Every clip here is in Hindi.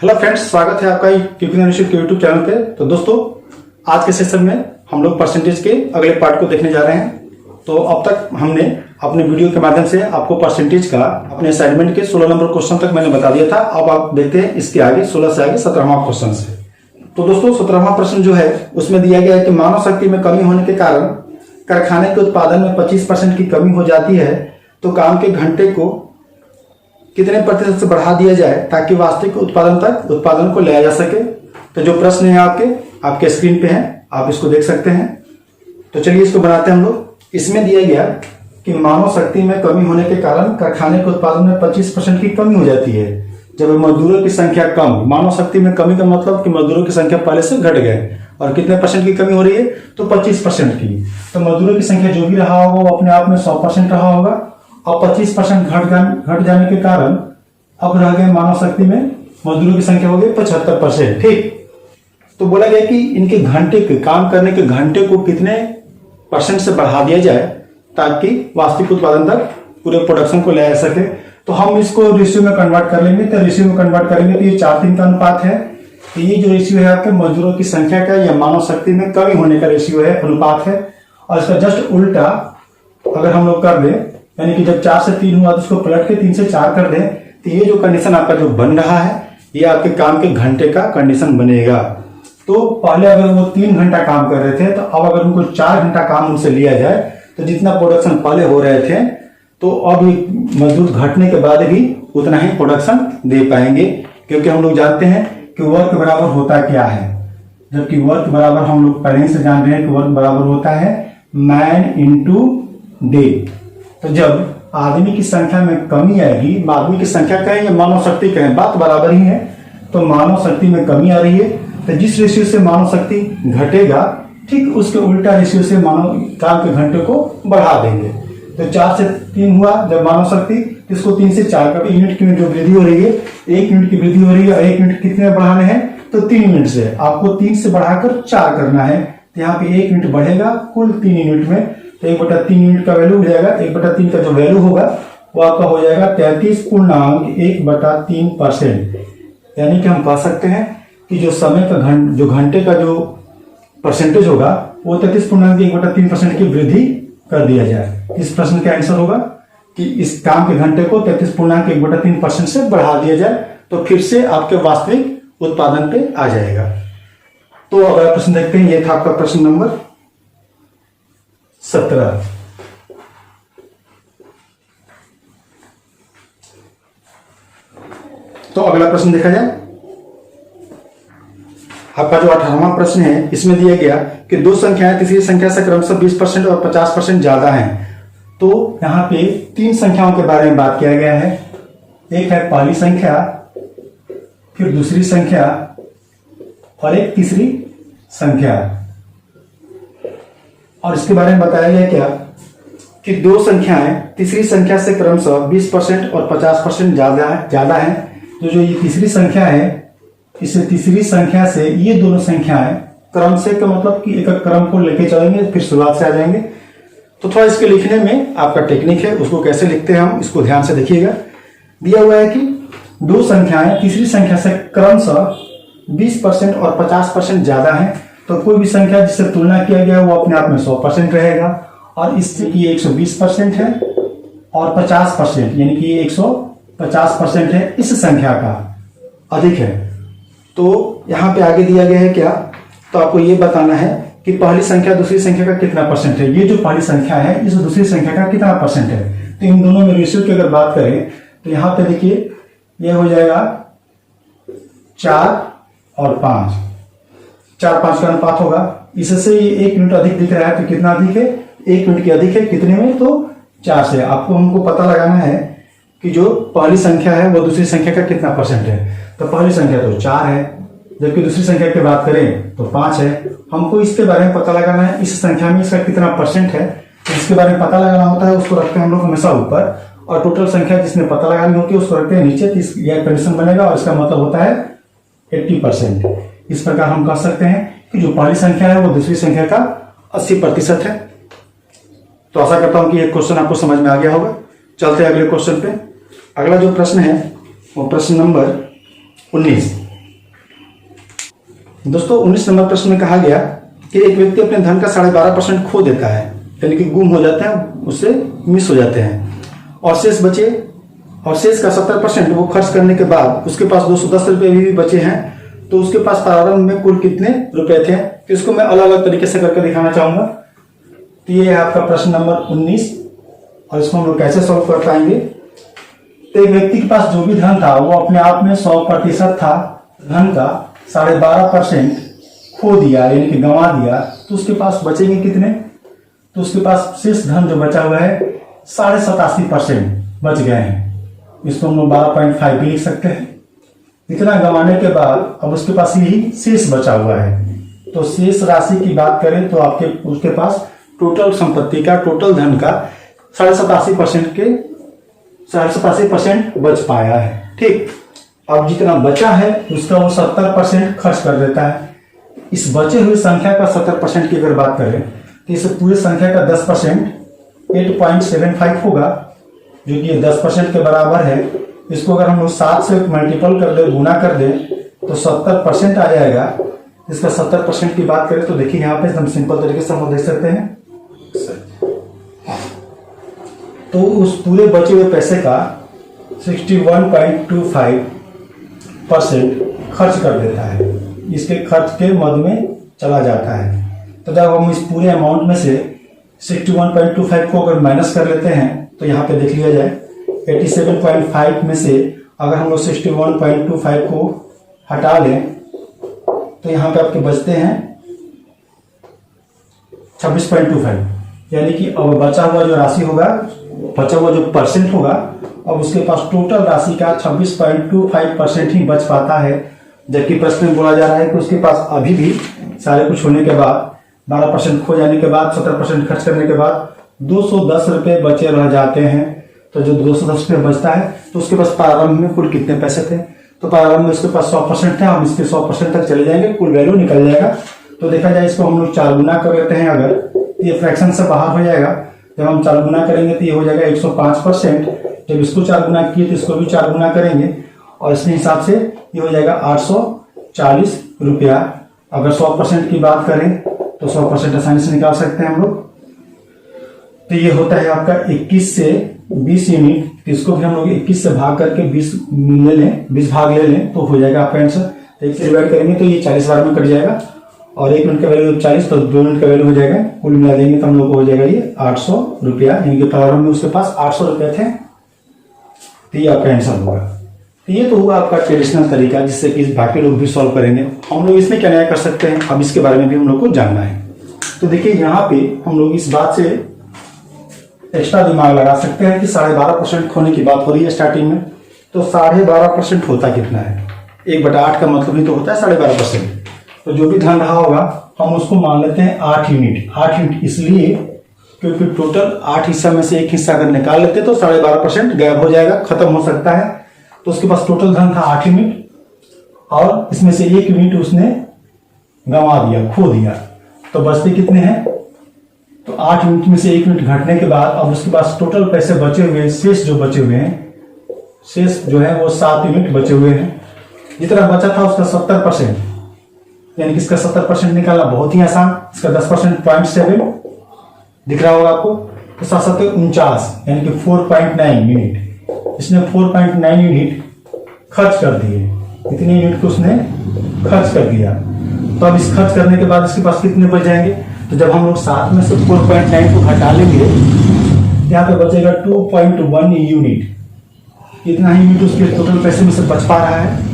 हेलो फ्रेंड्स, स्वागत है आपका क्यूकिंग इंस्टीट्यूट के यूट्यूब चैनल पे। तो दोस्तों, आज के सेशन में हम लोग परसेंटेज के अगले पार्ट को देखने जा रहे हैं। तो अब तक हमने अपने वीडियो के माध्यम से आपको परसेंटेज का अपने असाइनमेंट के 16 नंबर क्वेश्चन तक मैंने बता दिया था। अब आप देखते हैं इसके आगे 16 से आगे 17वां क्वेश्चन से। तो दोस्तों, 17वां प्रश्न जो है उसमें दिया गया है कि मानव शक्ति में कमी होने के कारण कारखाने के उत्पादन में 25% की कमी हो जाती है, तो काम के घंटे को कितने प्रतिशत से बढ़ा दिया जाए ताकि वास्तविक उत्पादन को लाया जा सके। तो जो प्रश्न है आपके स्क्रीन पे है, आप इसको देख सकते हैं। तो चलिए इसको बनाते हैं हम लोग। इसमें दिया गया कि मानव शक्ति में कमी होने के कारण कारखाने के उत्पादन में 25% की कमी हो जाती है जब मजदूरों की संख्या कम। मानव शक्ति में कमी का मतलब कि मजदूरों की संख्या पहले से घट गए, और कितने परसेंट की कमी हो रही है, तो 25% की। तो मजदूरों की संख्या जो भी रहा होगा वो अपने आप में 100% रहा होगा, और 25% घट जाने के कारण अब रह गए मानव शक्ति में मजदूरों की संख्या हो गई 75%। ठीक, तो बोला गया कि इनके घंटे के काम करने के घंटे को कितने परसेंट से बढ़ा दिया जाए ताकि वास्तविक उत्पादन तक पूरे प्रोडक्शन को ले आ सके। तो हम इसको रेशियो में कन्वर्ट कर लेंगे। तो रेशियो में कन्वर्ट करेंगे तो ये 4:3 का अनुपात है। तो ये जो रेशियो है आपके मजदूरों की संख्या का या मानव शक्ति में कमी होने का रेशियो है, अनुपात है। और इसका जस्ट उल्टा अगर हम लोग कर दें, यानी कि जब 4 से 3 हुआ तो उसको पलट के 3 से 4 कर दें, तो ये जो कंडीशन आपका जो बन रहा है ये आपके काम के घंटे का कंडीशन बनेगा। तो पहले अगर वो 3 घंटा काम कर रहे थे, तो अब अगर उनको 4 घंटा काम उनसे लिया जाए तो जितना प्रोडक्शन पहले हो रहे थे, तो अब मजदूर घटने के बाद भी उतना ही प्रोडक्शन दे पाएंगे। क्योंकि हम लोग जानते हैं कि वर्क बराबर होता क्या है, जबकि वर्क बराबर हम लोग पहले से जान रहे हैं कि वर्क बराबर होता है मैन इंटू डे। तो जब आदमी की संख्या में कमी आएगी, आदमी की संख्या कहें या मानव शक्ति कहें, बात बराबर ही है। तो मानव शक्ति में कमी आ रही है, तो जिस रेशियो से मानव शक्ति घटेगा, ठीक उसके उल्टा रेशियो से मानव काम के घंटे को बढ़ा देंगे। तो 4 से 3 हुआ जब मानव शक्ति, इसको 3 से 4 का यूनिट की जो वृद्धि हो रही है, 1 यूनिट की वृद्धि हो रही है। और 1 यूनिट कितने बढ़ाने हैं, तो 3 यूनिट से। आपको 3 से बढ़ाकर 4 करना है, तो यहाँ पे 1 यूनिट बढ़ेगा कुल 3 यूनिट में। तो 1/3 यूनिट का वैल्यू हो जाएगा, 1/3 का जो वैल्यू होगा वो आपका हो जाएगा 33.1/3%। यानी कि हम कह सकते हैं कि जो समय का जो घंटे का जो परसेंटेज होगा वो 33.1/3% की वृद्धि कर दिया जाए। इस प्रश्न का आंसर होगा कि इस काम के घंटे को 33.1/3% से बढ़ा दिया जाए, तो फिर से आपके वास्तविक उत्पादन पे आ जाएगा। तो अगला प्रश्न देखते हैं। यह था आपका प्रश्न नंबर 17। तो अगला प्रश्न देखा जाए। आपका जो 18वां प्रश्न है, इसमें दिया गया कि दो संख्याएं तीसरी संख्या से क्रमशः 20% और 50% ज्यादा हैं। तो यहाँ पे 3 संख्याओं के बारे में बात किया गया है। एक है पहली संख्या, फिर दूसरी संख्या, और एक तीसरी संख्या। और इसके बारे में बताया गया क्या कि दो संख्याएं तीसरी संख्या से क्रमशः 20% और 50% ज्यादा है। तो जो ये तीसरी संख्या है, इस तीसरी संख्या से ये दोनों संख्याएं क्रम से का मतलब कि एक क्रम को लेके चलेंगे, फिर शुरुआत से आ जाएंगे। तो थोड़ा इसके लिखने में आपका टेक्निक है, उसको कैसे लिखते हैं हम, इसको ध्यान से देखिएगा। दिया हुआ है कि दो संख्याएं तीसरी संख्या से क्रमशः 20% और 50% ज्यादा है। तो कोई भी संख्या जिससे तुलना किया गया वो अपने आप में 100% रहेगा, और इससे ये 120% है, और 50% यानी कि ये 150% है इस संख्या का अधिक है। तो यहाँ पे आगे दिया गया है क्या, तो आपको ये बताना है कि पहली संख्या दूसरी संख्या का कितना परसेंट है। ये जो पहली संख्या है इस दूसरी संख्या का कितना परसेंट है। तो इन दोनों में रेशियो की अगर बात करें तो यहाँ पे देखिए ये हो जाएगा 4 और 5, 4-5 का अनुपात होगा। इससे ये 1 यूनिट अधिक दिख रहा है, तो कितना अधिक है, 1 यूनिट की अधिक है, कितने में, तो 4 से। आपको हमको पता लगाना है कि जो पहली संख्या है वो दूसरी संख्या का कितना परसेंट है। तो पहली संख्या तो 4 है, जबकि दूसरी संख्या की बात करें तो 5 है। हमको इसके बारे में पता लगाना है, इस संख्या में इसका कितना परसेंट है। तो इसके बारे में पता लगाना होता है, उसको रखते हैं हम लोग हमेशा ऊपर, और टोटल संख्या जिसमें पता लगानी होती है उसको रखते हैं नीचे। तो यह कंडीशन बनेगा, और इसका मतलब होता है 80%। इस प्रकार हम कह सकते हैं कि जो पहली संख्या है वो दूसरी संख्या का 80% है। तो आशा करता हूं कि यह क्वेश्चन आपको समझ में आ गया होगा। चलते हैं अगले क्वेश्चन पे। अगला जो प्रश्न है वो प्रश्न नंबर 19। दोस्तों 19 नंबर प्रश्न में कहा गया कि एक व्यक्ति अपने धन का 12.5% खो देता है, यानी कि गुम हो जाते हैं, उससे मिस हो जाते हैं, और शेष बचे, और शेष का 70% वो खर्च करने के बाद उसके पास 210 रुपये भी बचे हैं। तो उसके पास प्रारंभ में कुल कितने रुपए थे? तो इसको मैं अलग अलग तरीके से करके दिखाना चाहूंगा। तो ये है आपका प्रश्न नंबर 19, और इसको हम लोग कैसे सॉल्व कर पाएंगे। तो एक व्यक्ति के पास जो भी धन था वो अपने आप में 100% था, धन का 12.5% खो दिया, यानी कि गंवा दिया, तो उसके पास बचेंगे कितने? तो उसके पास शेष धन जो बचा हुआ है 87.5% बच गए हैं। इसको हम लोग 12.5 भी लिख सकते हैं। इतना गंवाने के बाद अब उसके पास यही शेष बचा हुआ है। तो शेष राशि की बात करें तो आपके उसके पास टोटल संपत्ति का, टोटल धन का 87% बच पाया है। ठीक, अब जितना बचा है उसका वो 70% खर्च कर देता है। इस बचे हुए संख्या का 70% की अगर बात करें तो इस पूरी संख्या का 10% 8.75 होगा, जो कि 10% के बराबर है। इसको अगर हम लोग 7 से मल्टीपल कर दे, गुना कर दे, तो 70% आ जाएगा। इसका 70% की बात करें तो देखिए यहाँ पे एकदम सिंपल तरीके से हम देख सकते हैं। तो उस पूरे बचे हुए पैसे का 61.25% खर्च कर देता है, इसके खर्च के मद में चला जाता है। तो जब हम इस पूरे अमाउंट में से 61.25 को अगर माइनस कर लेते हैं तो यहाँ पे देख लिया जाए 87.5 में से अगर हम लोग 61.25 को हटा लें तो यहाँ पे आपके बचते हैं 26.25, यानी कि अब बचा हुआ जो राशि होगा, बचा हुआ जो परसेंट होगा, अब उसके पास टोटल राशि का 26.25% ही बच पाता है। जबकि प्रश्न में बोला जा रहा है कि उसके पास अभी भी सारे कुछ होने के बाद 12% खो जाने के बाद 70% खर्च करने के बाद 210 रुपये बचे रह जाते हैं। तो जो 210 रुपये बचता है तो उसके पास प्रारंभ में कुल कितने पैसे थे? तो प्रारंभ में उसके पास 100% थे, हम इसके 100% तक चले जाएंगे, कुल वैल्यू निकल जाएगा। तो देखा जाए इसको हम लोग 4 गुना कर लेते हैं, अगर तो ये फ्रैक्शन से बाहर हो जाएगा। जब हम 4 गुना करेंगे तो ये हो जाएगा 105%। जब इसको 4 गुना किए तो इसको भी 4 गुना करेंगे, और इसके हिसाब से ये हो जाएगा 840 रुपया। अगर 100% की बात करें तो 100% आसानी से निकाल सकते हैं हम लोग। तो ये होता है आपका 21 से 20 यूनिट। इसको भी हम लोग 21 से भाग करके 20 ले लें, 20 भाग ले लें तो हो जाएगा आपका आंसर। तो 1 से डिवाइड करेंगे तो ये 40 बार में कट जाएगा, और 1 मिनट का वैल्यू 40, तो 2 मिनट का वैल्यू हो जाएगा, कुल मिला देंगे तो हम लोग को हो जाएगा ये 800 रुपया, यानी कि प्रारंभ में उसके पास 800 रुपये थे। तो ये आपका आंसर होगा। तो ये तो हुआ आपका ट्रेडिशनल तरीका, जिससे कि बाकी लोग भी सॉल्व करेंगे। हम लोग इसमें क्या नया कर सकते हैं, अब इसके बारे में भी हम लोग को जानना है। तो देखिए यहाँ पे हम लोग इस बात से एक्स्ट्रा दिमाग लगा सकते हैं कि 12.5% खोने की बात हो रही है स्टार्टिंग में। तो 12.5% होता कितना है? 1/8 का मतलब ही तो होता है 12.5%। तो जो भी धन रहा होगा हम उसको मान लेते हैं 8 यूनिट। 8 यूनिट इसलिए क्योंकि टोटल 8 हिस्सा में से एक हिस्सा अगर निकाल लेते तो 12.5% गायब हो जाएगा, खत्म हो सकता है। तो उसके पास टोटल धन था 8 यूनिट, और इसमें से 1 यूनिट उसने गंवा दिया, खो दिया। तो बचते कितने हैं? तो 8 यूनिट में से 1 यूनिट घटने के बाद अब उसके पास टोटल पैसे बचे हुए, शेष जो बचे हुए हैं, शेष जो है वो 7 यूनिट बचे हुए हैं। जितना बचा था उसका 70%, यानी कि इसका 70% निकालना बहुत ही आसान। इसका 10% 0.7 दिख रहा होगा आपको। तो 749 यानी कि 4.9 यूनिट, इसने 4.9 यूनिट खर्च कर दिए। इतने यूनिट को उसने खर्च कर दिया। तो अब इस खर्च करने के बाद इसके पास कितने बच जाएंगे? तो जब हम लोग 7 में से 4.9 को घटा लेंगे, यहाँ पे बचेगा 2.1 यूनिट। इतना ही यूनिट उसके टोटल पैसे में से बच पा रहा है।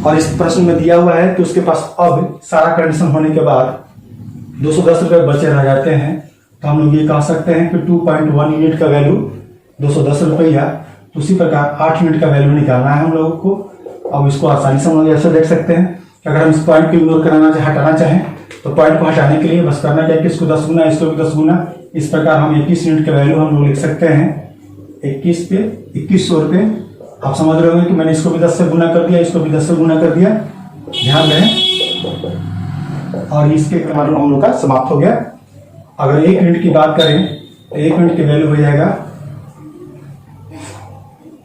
और इस प्रश्न में दिया हुआ है कि उसके पास अब सारा कंडीशन होने के बाद 210 रुपये बचे रह जाते हैं। तो हम लोग ये कह सकते हैं कि 2.1 यूनिट का वैल्यू 210 रुपया। तो उसी प्रकार 8 यूनिट का वैल्यू निकालना है हम लोगों को। अब इसको आसानी से हम लोग ऐसे देख सकते हैं कि अगर हम इस पॉइंट को इग्नोर कराना चाहे, हटाना चाहें, तो पॉइंट को हटाने के लिए बस करना क्या कि इसको 10 गुना, इसको भी 10 गुना। इस प्रकार हम 21 यूनिट का वैल्यू हम लोग लिख सकते हैं। 21 पे 2100 रुपये। आप समझ रहे होंगे कि मैंने इसको भी 10 से गुना कर दिया, इसको भी 10 से गुना कर दिया, ध्यान दें। और इसके क्रम हम लोग का समाप्त हो गया। अगर 1 यूनिट की बात करें तो 1 यूनिट की वैल्यू हो जाएगा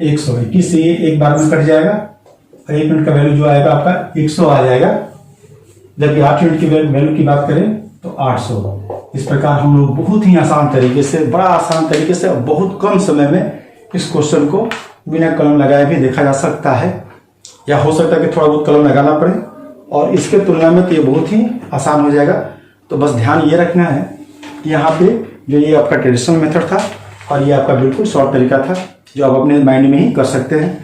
100। 21 से ये एक बार में कट जाएगा, और 1 यूनिट का वैल्यू जो आएगा आपका 100 आ जाएगा। जबकि 8 यूनिट की वैल्यू की बात करें तो 800। इस प्रकार हम लोग बहुत ही आसान तरीके से, बड़ा आसान तरीके से, बहुत कम समय में इस क्वेश्चन को बिना कलम लगाए भी देखा जा सकता है, या हो सकता है कि थोड़ा बहुत कलम लगाना पड़े, और इसके तुलना में तो ये बहुत ही आसान हो जाएगा। तो बस ध्यान ये रखना है कि यहाँ पे जो ये आपका ट्रेडिशनल मेथड था और ये आपका बिल्कुल शॉर्ट तरीका था जो आप अपने माइंड में ही कर सकते हैं।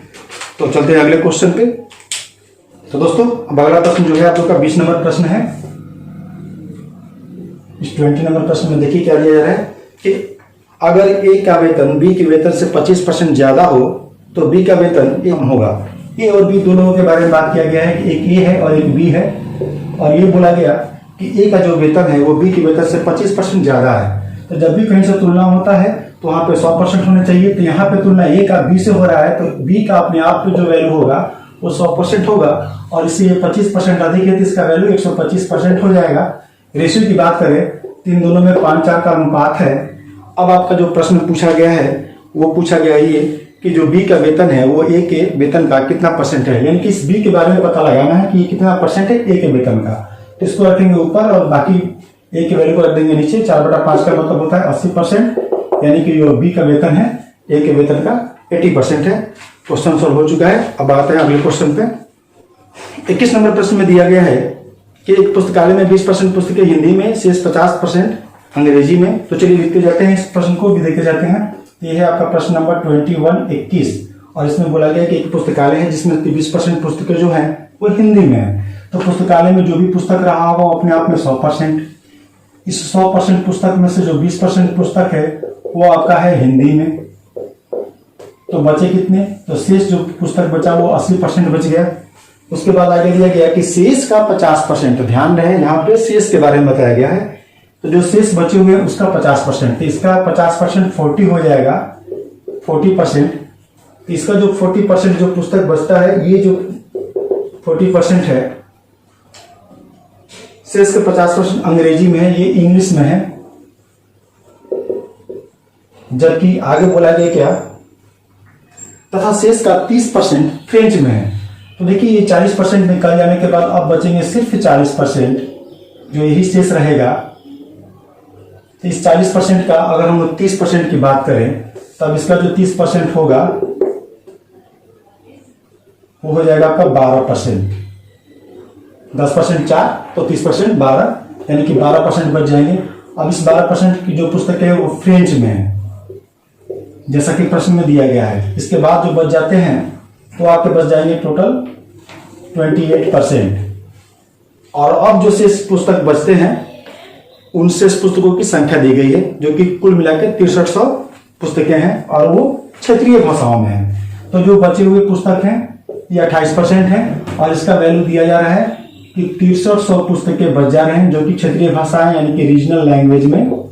तो चलते हैं अगले क्वेश्चन पे। तो दोस्तों अब अगला प्रश्न जो है आप लोग का 20 नंबर प्रश्न है। इस 20 नंबर प्रश्न में देखिए क्या दिया जा रहा है कि अगर ए का वेतन बी के वेतन से 25% ज्यादा हो तो बी का वेतन कम होगा। ए और बी दोनों के बारे में बात किया गया है कि एक ए है और एक बी है, और ये बोला गया कि ए का जो वेतन है वो बी के वेतन से 25% ज्यादा है। तो जब भी कहीं से तुलना होता है तो वहां पे 100% होना चाहिए। तो यहाँ पे तुलना ए का बी से हो रहा है तो बी का अपने आप पे जो वैल्यू होगा वो 100% होगा, और इससे 25% अधिक है तो इसका वैल्यू 125% हो जाएगा। रेशियो की बात करें तो इन दोनों में 5:4 का अनुपात है। अब आपका जो प्रश्न पूछा गया है वो पूछा गया है ये कि जो बी का वेतन है वो ए के वेतन का कितना परसेंट है, यानी कि इस बी के बारे में पता लगाना है कि कितना परसेंट है ए के वेतन का। तो इसको रखेंगे ऊपर और बाकी ए के वैल्यू को रख देंगे नीचे। 4/5 का मतलब होता है 80%, यानी कि जो बी का वेतन है ए के वेतन का 80% है। क्वेश्चन सॉल्व हो चुका है। अब आते हैं अगले क्वेश्चन पे। 21 नंबर प्रश्न में दिया गया है कि एक पुस्तकालय में 20% पुस्तकें हिंदी में, शेष 50% अंग्रेजी में। तो चलिए लिखते जाते हैं, इस प्रश्न को भी देखते जाते हैं। ये है आपका प्रश्न नंबर 21 और इसमें बोला गया कि एक पुस्तकालय है जिसमें 20% पुस्तकें जो है वो हिंदी में है। तो पुस्तकालय में जो भी पुस्तक रहा वो अपने आप में 100%। इस 100% पुस्तक में से जो 20% पुस्तक है वो आपका है हिंदी में। तो बचे कितने, तो शेष जो पुस्तक बचा वो 80% बच गया। उसके बाद आगे दिया गया कि शेष का 50%। तो ध्यान रहे यहाँ पे शेष के बारे में बताया गया है। तो जो शेष बचे हुए उसका 50%, तो इसका 50% 40 हो जाएगा, 40%। इसका जो 40% जो पुस्तक बचता है, ये जो 40% है, शेष का 50% अंग्रेजी में है, ये इंग्लिश में है। जबकि आगे बोला गया क्या, तथा शेष का 30% फ्रेंच में है। तो देखिए ये 40% निकाल जाने के बाद अब बचेंगे सिर्फ 40%, जो यही शेष रहेगा। तो इस 40% का अगर हम 30% की बात करें तब इसका जो 30% होगा वो हो जाएगा आपका 12%। 10% 4 तो 30% 12, यानी कि 12% बच जाएंगे। अब इस 12% की जो पुस्तक है वो फ्रेंच में है, जैसा कि प्रश्न में दिया गया है। इसके बाद जो बच जाते हैं तो आपके बच जाएंगे टोटल 28%। और अब जो शेष पुस्तक बचते हैं उन शेष पुस्तकों की संख्या दी गई है, जो कि कुल मिलाकर 6300 पुस्तकें हैं और वो क्षेत्रीय भाषाओं में है। तो जो बचे हुए पुस्तक हैं ये 28% हैं, और इसका वैल्यू दिया जा रहा है कि 6300 पुस्तकें बच जा रहे हैं जो कि क्षेत्रीय भाषा है, यानी कि रीजनल लैंग्वेज में।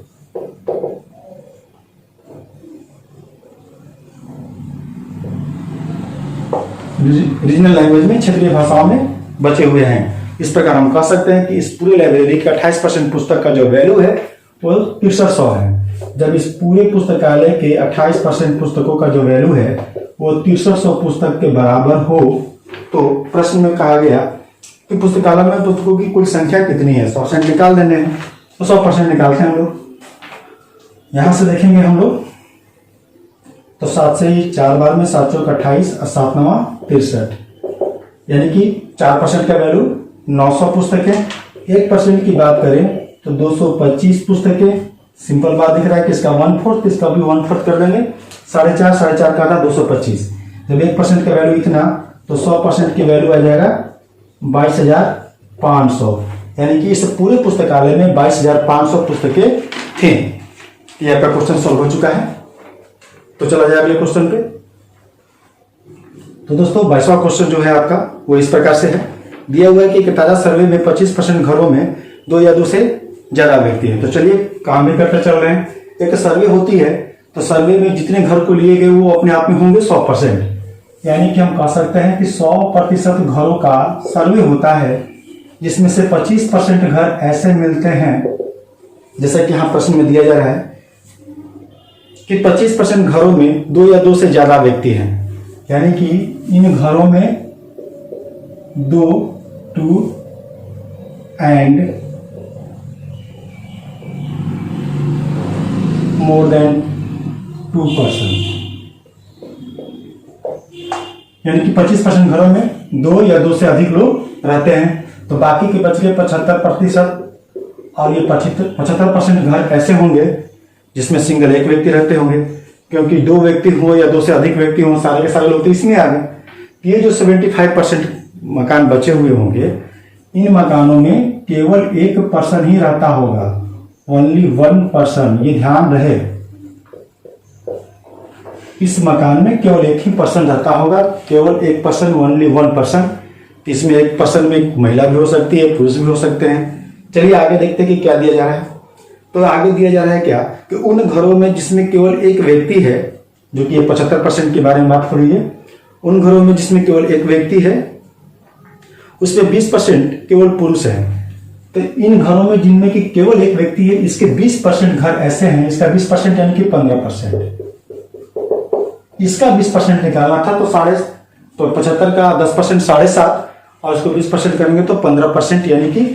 रीजनल लैंग्वेज में, क्षेत्रीय भाषाओं में बचे हुए हैं। इस प्रकार हम कह सकते हैं कि इस पूरी लाइब्रेरी का 28% पुस्तक का जो वैल्यू है वो 6300 है। जब इस पूरे पुस्तकालय के 28% पुस्तकों का जो वैल्यू है वो 6300 पुस्तक के बराबर हो, तो प्रश्न में कहा गया कि पुस्तकालय में पुस्तकों की कुल संख्या कितनी है। 100% निकाल देने हैं, तो 100% निकालते हैं हम लोग। यहां से देखेंगे हम लोग तो 7 से ही 4 बार में 7 चौक 28 और 7 9 63, यानी कि 4% का वैल्यू 900 पुस्तकें। 1% की बात करें तो 225 पुस्तकें। सिंपल बात दिख रहा है कि इसका 1/4, इसका भी 1/4 कर देंगे। 4.5 का आधा 225। जब 1% का वैल्यू इतना, तो 100% की वैल्यू आ जाएगा 22,500, यानी कि इस पूरे पुस्तकालय में 22,500 पुस्तकें थी। ये आपका क्वेश्चन सॉल्व हो चुका है। तो चला जाए अगले क्वेश्चन पे। तो दोस्तों 22वां क्वेश्चन जो है आपका वो इस प्रकार से है। दिया हुआ है कि एक ताजा सर्वे में 25% घरों में 2 या 2 से ज्यादा व्यक्ति है। तो चलिए काम भी करते चल रहे हैं। एक सर्वे होती है तो सर्वे में जितने घर को लिए गए वो अपने आप में होंगे 100%, यानी कि हम कह सकते हैं कि 100% घरों का सर्वे होता है, जिसमें से 25% घर ऐसे मिलते हैं, जैसा कि यहाँ प्रश्न में दिया जा रहा है कि 25% घरों में 2 या 2 से ज्यादा व्यक्ति हैं, यानी कि इन घरों में 2 and more than 2%, यानी कि 25% घरों में 2 या 2 से अधिक लोग रहते हैं। तो बाकी के बच गए 75%, और ये 75% घर ऐसे होंगे जिसमें सिंगल एक व्यक्ति रहते होंगे, क्योंकि 2 व्यक्ति हो या 2 से अधिक व्यक्ति हो, सारे के सारे लोग तो इसमें आ गए। ये जो 75% मकान बचे हुए होंगे, इन मकानों में केवल एक पर्सन ही रहता होगा, ओनली 1 पर्सन। ये ध्यान रहे, इस मकान में केवल एक ही पर्सन रहता होगा, केवल एक पर्सन, ओनली 1 पर्सन। इसमें एक पर्सन में महिला भी हो सकती है, पुरुष भी हो सकते हैं। चलिए आगे देखते हैं कि क्या दिया जा रहा है। तो आगे दिया जा रहा है क्या कि उन घरों में जिसमें केवल एक व्यक्ति है, जो कि 75% के बारे में बात हो रही है, उन घरों में जिसमें केवल एक व्यक्ति है उसमें 20% केवल पुरुष है। तो इन घरों में जिनमें कि केवल एक व्यक्ति है, इसके 20% घर ऐसे हैं, इसका 20% यानी कि 15%, इसका 20% निकालना था। तो 75 का 10% 7.5, और इसको 20% करेंगे तो 15%, यानी कि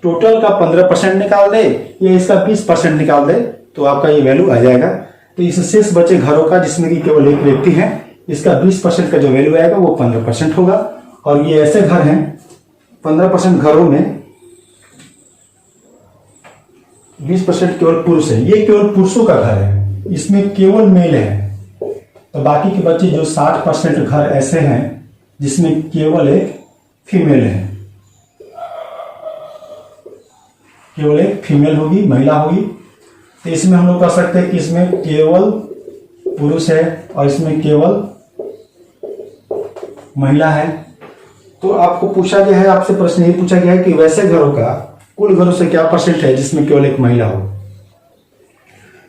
टोटल का 15% निकाल दे या इसका 20% निकाल दे तो आपका ये वैल्यू आ जाएगा। तो इस शेष बचे घरों का जिसमें कि केवल एक व्यक्ति है, इसका 20% का जो वैल्यू आएगा वो 15% होगा। और ये ऐसे घर हैं, 15% घरों में 20% केवल पुरुष है, ये केवल पुरुषों का घर है, इसमें केवल मेल है। तो बाकी के बच्चे जो 60% घर ऐसे हैं जिसमें केवल एक फीमेल है, केवल एक फीमेल होगी, महिला होगी। तो इसमें हम लोग कह सकते हैं कि इसमें केवल पुरुष है और इसमें केवल महिला है। तो आपको पूछा गया है, आपसे प्रश्न ये पूछा गया है कि वैसे घरों का कुल घरों से क्या परसेंट है जिसमें केवल एक महिला हो।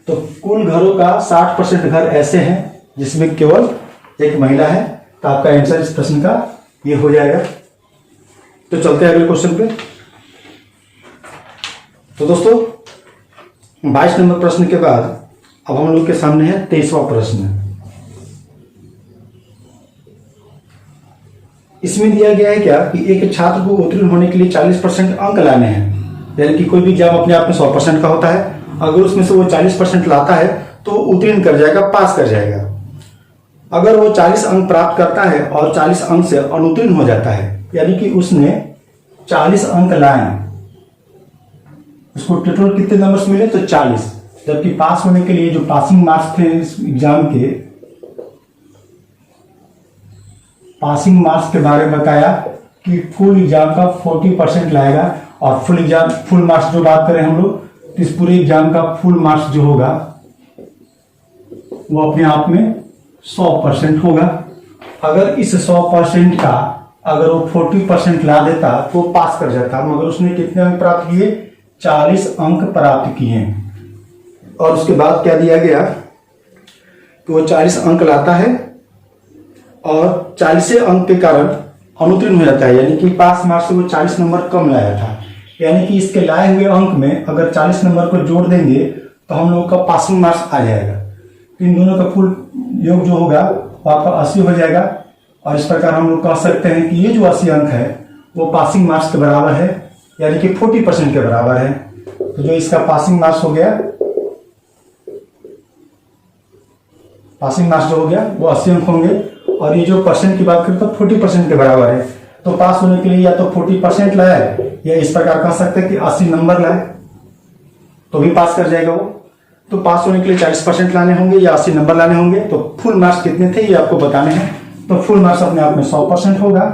तो कुल घरों का 60% घर ऐसे हैं जिसमें केवल एक महिला है। तो आपका आंसर इस प्रश्न का ये हो जाएगा। तो चलते हैं अगले क्वेश्चन पे। तो दोस्तों 22 नंबर प्रश्न के बाद अब हम लोग के सामने है 23वां प्रश्न। इसमें दिया गया है क्या कि एक छात्र को उत्तीर्ण होने के लिए 40% अंक लाने हैं, यानी कि कोई भी एग्जाम अपने आप में 100% का होता है। अगर उसमें से वो 40% लाता है तो उत्तीर्ण कर जाएगा, पास कर जाएगा। अगर वो 40 अंक प्राप्त करता है और 40 अंक से अनुत्तीर्ण हो जाता है, यानी कि उसने 40 अंक लाए, उसको टोटल कितने नंबर्स मिले तो 40, जबकि पास होने के लिए जो पासिंग मार्क्स थे इस एग्जाम के, पासिंग मार्क्स के बारे में बताया कि फुल एग्जाम का 40% लाएगा। और फुल एग्जाम, फुल मार्क्स जो बात करें हम लोग, तो इस पूरे एग्जाम का फुल मार्क्स जो होगा वो अपने आप में 100% होगा। अगर इस 100% का अगर वो 40% ला देता तो पास कर जाता, मगर उसने कितने अंक प्राप्त किए, 40 अंक प्राप्त किए। और उसके बाद क्या दिया गया कि वो 40 अंक लाता है और 40 अंक के कारण अनुत्तीर्ण हो जाता है, यानी कि पास मार्क्स से वो 40 नंबर कम लाया था। यानी कि इसके लाए हुए अंक में अगर 40 नंबर को जोड़ देंगे तो हम लोग का पासिंग मार्क्स आ जाएगा। इन दोनों का कुल योग जो होगा वो आपका 80 हो जाएगा। और इस प्रकार हम लोग कह सकते हैं कि ये जो 80 अंक है वो पासिंग मार्क्स के बराबर है, यानी कि 40% के बराबर है। तो जो इसका पासिंग मार्क्स हो गया, पासिंग मार्क्स जो हो गया वो 80 अंक होंगे। और ये जो परसेंट की बात करें तो 40% के बराबर है। तो पास होने के लिए या तो 40% लाए या इस प्रकार कह सकते हैं कि 80 नंबर लाए तो भी पास कर जाएगा वो। तो पास होने के लिए 40% लाने होंगे या 80 नंबर लाने होंगे। तो फुल मार्क्स कितने थे ये आपको बताने हैं। तो फुल मार्क्स अपने आप में 100% होगा।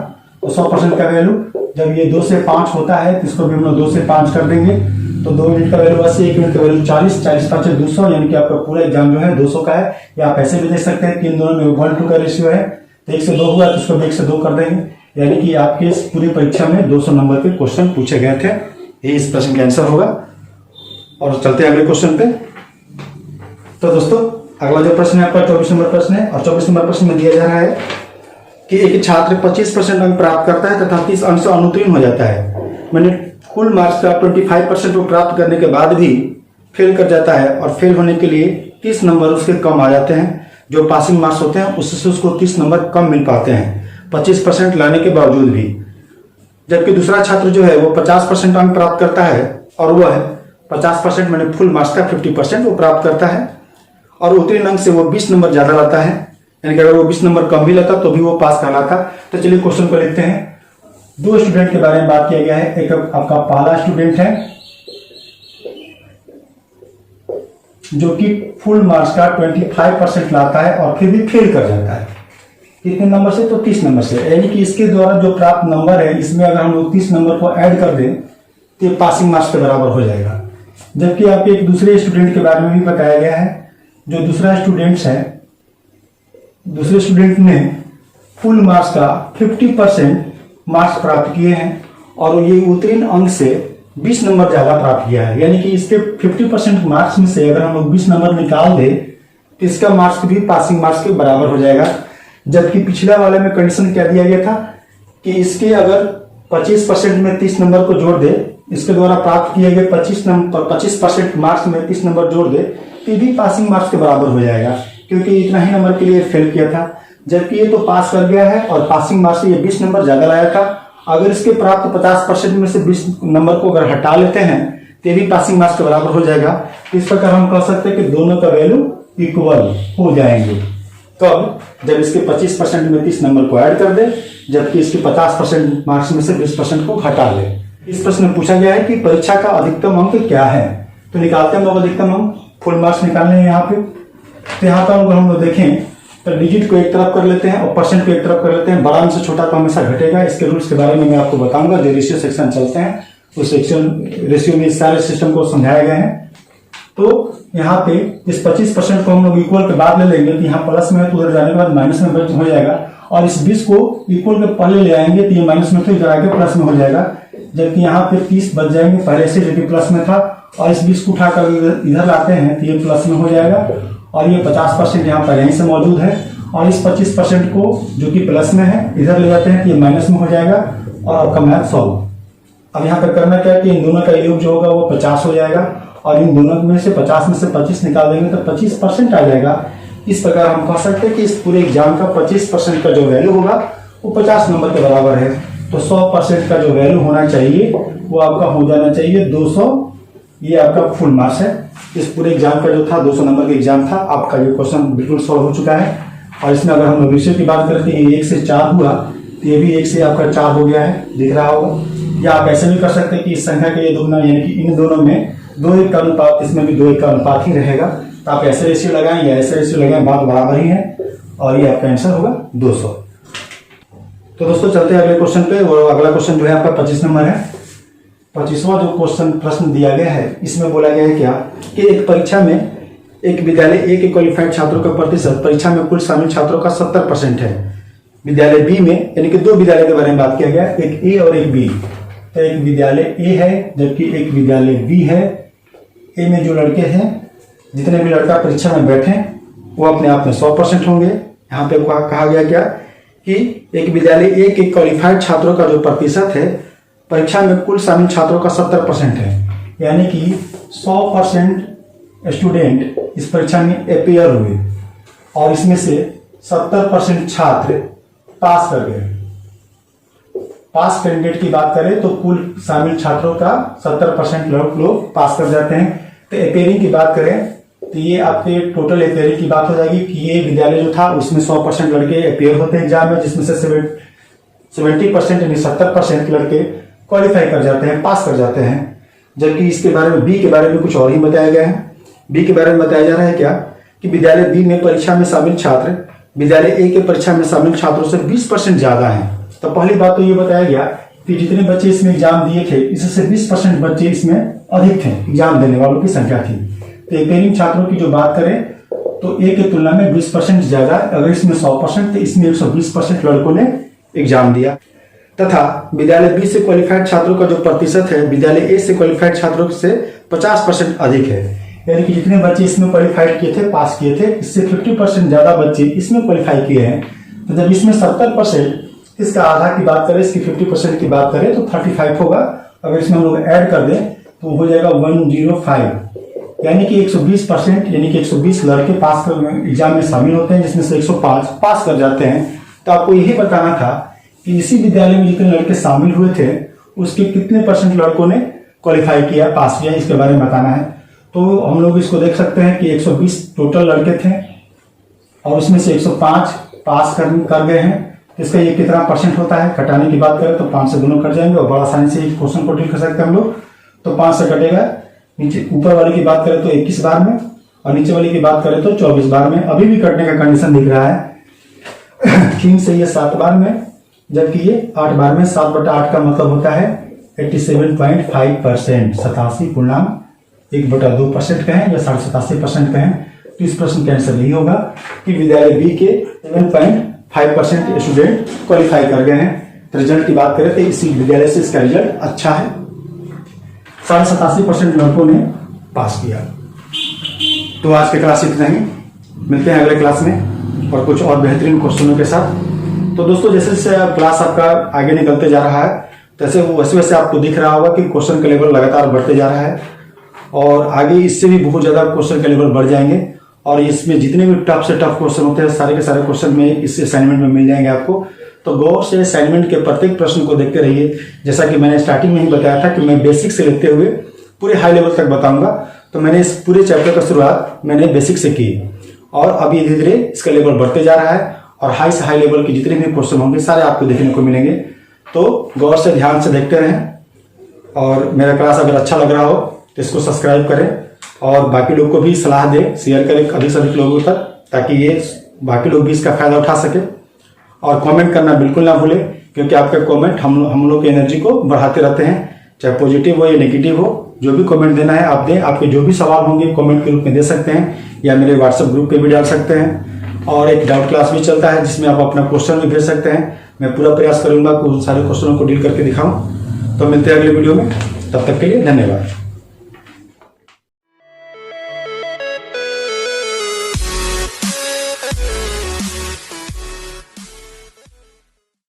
तो 100% का वैल्यू जब ये 2 से 5 होता है तो इसको भी हम लोग 2 से 5 कर देंगे। तो 2 यूनिट का वैल्यू 80, 1 यूनिट का वैल्यू 40, 40 5 200, यानी कि आपका पूरा एग्जाम जो है 200 का है। या आप ऐसे भी देख सकते हैं कि इन दोनों में 1:2 का रेशियो है। तो 1 से 2 हुआ तो इसको 1 से 2 कर देंगे, यानी कि आपके इस पूरी परीक्षा में 200 नंबर के क्वेश्चन पूछे गए थे। ये इस प्रश्न का आंसर होगा। और चलते हैं अगले क्वेश्चन पे। तो दोस्तों अगला जो प्रश्न है आपका 24 नंबर प्रश्न है। और 24 नंबर प्रश्न में दिया जा रहा है कि एक छात्र 25% अंक प्राप्त करता है तथा 30 अंक से अनुत्तीर्ण हो जाता है। मैंने कुल मार्क्स का 25% को प्राप्त करने के बाद भी फेल कर जाता है और फेल होने के लिए 30 नंबर उसके कम आ जाते हैं। जो पासिंग मार्क्स होते हैं उससे उसको 30 नंबर कम मिल पाते हैं 25% लाने के बावजूद भी। जबकि दूसरा छात्र जो है वो 50% अंक प्राप्त करता है और वह 50% मैंने फुल मार्क्स का 50% वो प्राप्त करता है और उत्तीर्ण अंक से वो 20 नंबर ज्यादा लाता है, यानी कि अगर वो 20 नंबर कम भी लाता तो भी वो पास कहलाता। तो चलिए क्वेश्चन को लिखते हैं। दो स्टूडेंट के बारे में बात किया गया है। एक आपका पहला स्टूडेंट है जो कि फुल मार्क्स का 25% लाता है और फिर भी फेल कर जाता है। कितने नंबर से? तो 30 नंबर से। यानी कि इसके द्वारा जो प्राप्त नंबर है इसमें अगर हम लोग 30 नंबर को ऐड कर दें तो ये पासिंग मार्क्स के बराबर हो जाएगा। जबकि आपके एक दूसरे स्टूडेंट के बारे में भी बताया गया है। जो दूसरा स्टूडेंट्स है, दूसरे स्टूडेंट ने फुल मार्क्स का 50% मार्क्स प्राप्त किए हैं और ये उत्तीर्ण अंक से 20 नंबर ज्यादा प्राप्त किया है। यानी कि इसके 50% मार्क्स में से अगर हम लोग 20 नंबर निकाल दें तो इसका मार्क्स भी पासिंग मार्क्स के बराबर हो जाएगा। जबकि पिछला वाले में कंडीशन क्या दिया गया था कि इसके अगर 25% में 30 नंबर को जोड़ दे, इसके द्वारा प्राप्त किए गए 25% मार्क्स में 30 नंबर जोड़ दे तो भी पासिंग मार्क्स के बराबर हो जाएगा, क्योंकि इतना ही नंबर के लिए फेल किया था। जबकि ये तो पास कर गया है और पासिंग मार्क्स से ये 20 नंबर ज्यादा लाया था। अगर इसके प्राप्त 50% में से 20 नंबर को अगर हटा लेते हैं तो भी पासिंग मार्क्स के बराबर हो जाएगा। इस प्रकार हम कह सकते हैं कि दोनों का वैल्यू इक्वल हो जाएंगे। कब? जब इसके 25% में 30 नंबर को ऐड कर दे, जबकि इसके 50% मार्क्स में से 20% को घटा ले। इस प्रश्न में पूछा गया है कि परीक्षा का अधिकतम अंक क्या है। तो निकालते हैं हम लोग अधिकतम अंक। फुल मार्क्स निकालने हैं यहाँ पे। तो यहाँ पर अगर हम लोग देखें तो डिजिट को एक तरफ कर लेते हैं और परसेंट को एक तरफ कर लेते हैं। बड़ा में से छोटा को हमेशा घटेगा। इसके रूल्स के बारे में मैं आपको बताऊंगा। जो रेशियो सेक्शन चलते हैं उस सेक्शन रेशियो में सारे सिस्टम को समझाया गया है। तो यहाँ पे इस 25% को हम लोग इक्वल के बाद ले लेंगे तो यहाँ प्लस में है तो उधर जाने के बाद माइनस में हो जाएगा, और इस 20 को इक्वल के पहले ले आएंगे तो ये माइनस में तो इधर आगे प्लस में हो जाएगा। जबकि यहाँ पे 30 बच जाएंगे पहले से, जो कि प्लस में था, और इस 20 को उठाकर इधर लाते हैं तो ये प्लस में हो जाएगा। और ये 50% यहाँ पर यहीं से मौजूद है, और इस 25% को जो कि प्लस में है इधर ले जाते हैं तो ये माइनस में हो जाएगा और आपका मैथ सॉल्व। अब यहाँ पे करना क्या है कि इन दोनों का योग जो होगा वो 50 हो जाएगा, और इन दोनों में से 50 में से 25 निकाल देंगे तो 25% आ जाएगा। इस प्रकार हम कह सकते हैं कि इस पूरे एग्जाम का 25% का जो वैल्यू होगा वो 50 नंबर के बराबर है। तो 100% का जो वैल्यू होना चाहिए वो आपका हो जाना चाहिए 200। ये आपका फुल मार्क्स है। इस पूरे एग्जाम का जो था 200 नंबर का एग्जाम था। आपका ये क्वेश्चन बिल्कुल सॉल्व हो चुका है। और इसमें अगर हम विषय की बात करें तो ये 1 से 4 हुआ तो ये भी 1 से आपका 4 हो गया है, दिख रहा होगा। या आप ऐसे भी कर सकते हैं कि इस संख्या के ये दोगुना, यानी कि इन दोनों में 2:1 का अनुपात, इसमें भी 2:1 का अनुपात ही रहेगा। तो आप ऐसे रेशियो लगाएं या ऐसे रेशियो लगाएं, बात बराबर ही है, और ये आपका आंसर होगा 200। तो दोस्तों चलते हैं अगले क्वेश्चन पे। वो अगला क्वेश्चन जो है आपका 25 नंबर है। 25वां जो क्वेश्चन प्रश्न दिया गया है इसमें बोला गया है क्या कि एक परीक्षा में एक विद्यालय ए के क्वालिफाइड छात्रों का प्रतिशत परीक्षा में कुल शामिल छात्रों का 70% है। विद्यालय बी में, यानी कि 2 विद्यालय के बारे में बात किया गया, एक ए और एक बी। तो एक विद्यालय ए है जबकि एक विद्यालय बी है। ए में जो लड़के हैं, जितने भी लड़का परीक्षा में बैठे वो अपने आप में 100% होंगे। यहाँ पे कहा गया क्या कि एक विद्यालय ए के क्वालिफाइड छात्रों का जो प्रतिशत है परीक्षा में कुल शामिल छात्रों का 70% है। यानी कि 100% स्टूडेंट इस परीक्षा में अपेयर हुए और इसमें से 70% छात्र पास कर गए। पास कैंडिडेट की बात करें तो कुल शामिल छात्रों का 70% लोग पास कर जाते हैं। तो अपेयरिंग की बात करें तो ये आपके टोटल अपेयरिंग की बात हो जाएगी कि ये विद्यालय जो था उसमें 100% लड़के अपेयर होते हैं एग्जाम में, जिसमें से 70% यानी 70% लड़के क्वालिफाई कर जाते हैं, पास कर जाते हैं। जबकि इसके बारे में बी के बारे में कुछ और ही बताया गया है। बी के बारे में बताया जा रहा है क्या कि विद्यालय बी में परीक्षा में शामिल छात्र विद्यालय ए के परीक्षा में शामिल छात्रों से 20% ज्यादा हैं। तो पहली बात तो ये बताया गया कि जितने बच्चे इसमें एग्जाम दिए थे इससे 20% बच्चे इसमें अधिक थे, एग्जाम देने वालों की संख्या थी। तो अपेयरिंग छात्रों की जो बात करें तो ए के तुलना में 20% ज्यादा, अगर इसमें 100% तो इसमें 120% लड़कों ने एग्जाम दिया। तथा विद्यालय बी से क्वालिफाइड छात्रों का जो प्रतिशत है विद्यालय ए से क्वालिफाइड छात्रों से 50% अधिक है। यानी कि जितने बच्चे इसमें क्वालिफाइड किए थे, पास किए थे, इससे 50% ज्यादा बच्चे इसमें क्वालिफाई किए हैं। तो जब इसमें 70%, इसका आधा की बात करें, इसकी 50% की बात करें तो 35 होगा। अगर इसमें हम लोग ऐड कर दें तो हो जाएगा 105, यानी कि 120%, यानी कि 120 लड़के पास कर एग्जाम में शामिल होते हैं, जिसमें से 105 पास कर जाते हैं। तो आपको यही बताना था कि इसी विद्यालय में जितने लड़के शामिल हुए थे उसके कितने परसेंट लड़कों ने क्वालिफाई किया, पास किया, इसके बारे में बताना है। तो हम लोग इसको देख सकते हैं कि 120 टोटल लड़के थे और उसमें से 105 पास कर गए हैं। इसका ये कितना परसेंट होता है, घटाने की बात करें तो 5 से दोनों कट जाएंगे और बड़ा आसानी से इस क्वेश्चन को डील कर सकते हैं हम लोग। तो 5 से कटेगा, नीचे ऊपर वाले की बात करें तो 21 बार में और नीचे वाले की बात करें तो 24 बार में। अभी भी कटने का कंडीशन दिख रहा है। 3 से ये 7 बार में, जबकि ये 8 बार में। 7/8 का मतलब होता है 87.5%, 87.1/2% कहें या 87.5% कहें। तो इस प्रश्न का आंसर यही होगा कि विद्यालय बी के 7.5% स्टूडेंट क्वालिफाई कर गए हैं। रिजल्ट की बात करें तो इसी विद्यालय से इसका रिजल्ट अच्छा है। 87.5% लड़कों ने पास किया। तो आज की क्लास इतना ही, मिलते हैं अगले क्लास में और कुछ और बेहतरीन क्वेश्चनों के साथ। तो दोस्तों जैसे जैसे क्लास आपका आगे निकलते जा रहा है वैसे वैसे आपको दिख रहा होगा कि क्वेश्चन का लेवल लगातार बढ़ते जा रहा है और आगे इससे भी बहुत ज्यादा क्वेश्चन का लेवल बढ़ जाएंगे। और इसमें जितने भी टफ से टफ क्वेश्चन होते हैं सारे के सारे क्वेश्चन में इस असाइनमेंट में मिल जाएंगे आपको। तो गौर से असाइनमेंट के प्रत्येक प्रश्न को देखते रहिए। जैसा कि मैंने स्टार्टिंग में ही बताया था कि मैं बेसिक से लेते हुए पूरे हाई लेवल तक बताऊंगा। तो मैंने इस पूरे चैप्टर का शुरुआत मैंने बेसिक से की और अभी धीरे धीरे इसका लेवल बढ़ते जा रहा है और हाई से हाई लेवल के जितने भी क्वेश्चन होंगे सारे आपको देखने को मिलेंगे। तो गौर से ध्यान से देखते रहें और मेरा क्लास अगर अच्छा लग रहा हो तो इसको सब्सक्राइब करें और बाकी लोग को भी सलाह दें, शेयर करें अधिक से अधिक लोगों तक, ताकि ये बाकी लोग भी इसका फायदा उठा सके। और कमेंट करना बिल्कुल ना भूलें, क्योंकि आपका कमेंट हम लोग की एनर्जी को बढ़ाते रहते हैं, चाहे पॉजिटिव हो या नेगेटिव हो। जो भी कमेंट देना है आप दें। आपके जो भी सवाल होंगे कमेंट के रूप में दे सकते हैं या मेरे व्हाट्सएप ग्रुप पे भी डाल सकते हैं। और एक डाउट क्लास भी चलता है जिसमें आप अपना क्वेश्चन भी भेज सकते हैं। मैं पूरा प्रयास करूंगा कि उन सारे क्वेश्चनों को डील करके दिखाऊं। तो मिलते हैं अगले वीडियो में, तब तक के लिए धन्यवाद।